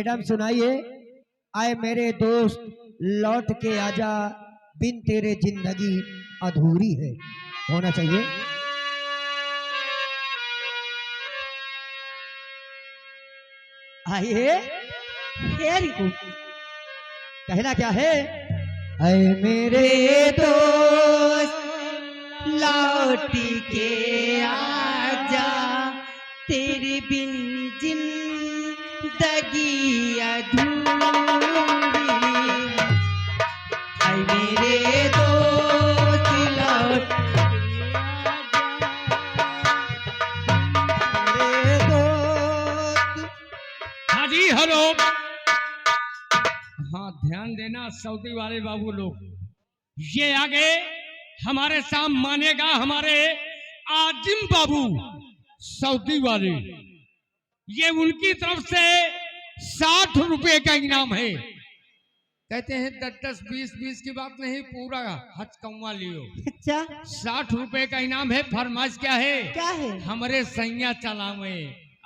Madam सुनाइए। आए मेरे दोस्त लौट के आजा, बिन तेरे जिंदगी अधूरी है, होना चाहिए। आइए, वेरी गुड। कहना क्या है? आए मेरे दोस्त लौट के आजा, तेरे बिन जिंदगी अधूरी। हाय मेरे दोस्त लौट मेरे दोस्त। हाँ जी, हेलो। हाँ, ध्यान देना सऊदी वाले बाबू लोग, ये आगे हमारे साथ मानेगा हमारे आजिम बाबू सऊदी वाले, ये उनकी तरफ से 60 रुपए का इनाम है। कहते हैं 10-10, 20-20 की बात नहीं, पूरा हज कमा लियो। अच्छा, 60 रुपए का इनाम है। फरमाइश क्या है? क्या है? हमारे सैया चलावे,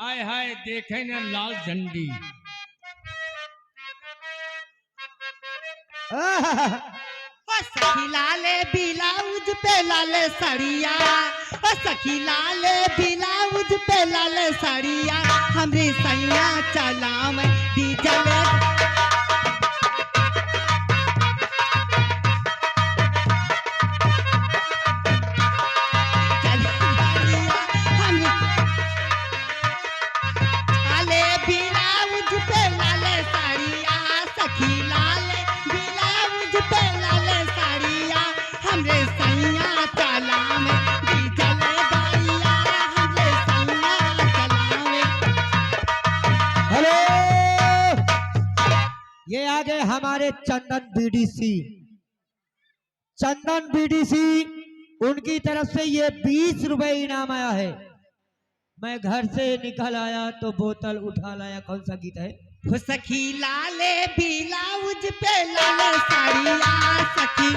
आए हाय देखे न लाल झंडी। ओ सखी लाले ब्लाउज पे लाले साड़िया, ओ सखी लाले ब्लाउज पे लाले साड़िया, हमरे सैया चलाम डीजल। लाले ब्लाउज पे लाले साड़िया, सखी लाले ब्लाउज पे लाले साड़िया, हमरे सैया चलाम डीजल गाड़िया, हमरे सैया चलाम। हेलो, ये आगे हमारे चंदन बीडीसी, चंदन बीडीसी, उनकी तरफ से ये 20 रुपए इनाम आया है। मैं घर से निकल आया तो बोतल उठा लाया। कौन सा गीत है? हो सखी लाले ब्लाउज पे लाले साड़िया, सखी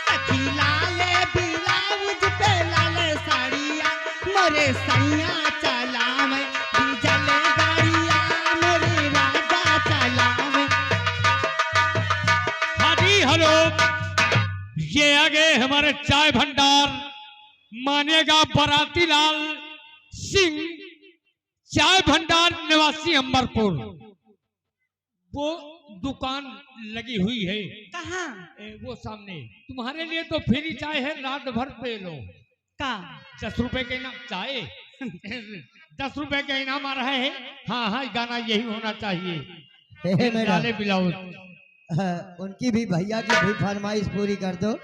सखी लाले ब्लाउज पे लाले साड़िया, मोरे सैया चलाम डीजल गाड़िया, मोरे राजा चलाम। हाँ जी, हेलो। ये आगे हमारे चाय भंडार मानेगा बराती लाल सिंह, चाय भंडार निवासी अंबरपुर। वो दुकान लगी हुई है कहाँ? वो सामने। तुम्हारे लिए तो फ्री चाय है, रात भर पे लो। का 10 रुपए के इनाम चाय 10 रुपए का इनाम आ रहा है। हाँ हाँ, गाना यही होना चाहिए। हे मैडम, लाले ब्लाउज। उनकी भी भैया की भी फरमाइश पूरी कर दो।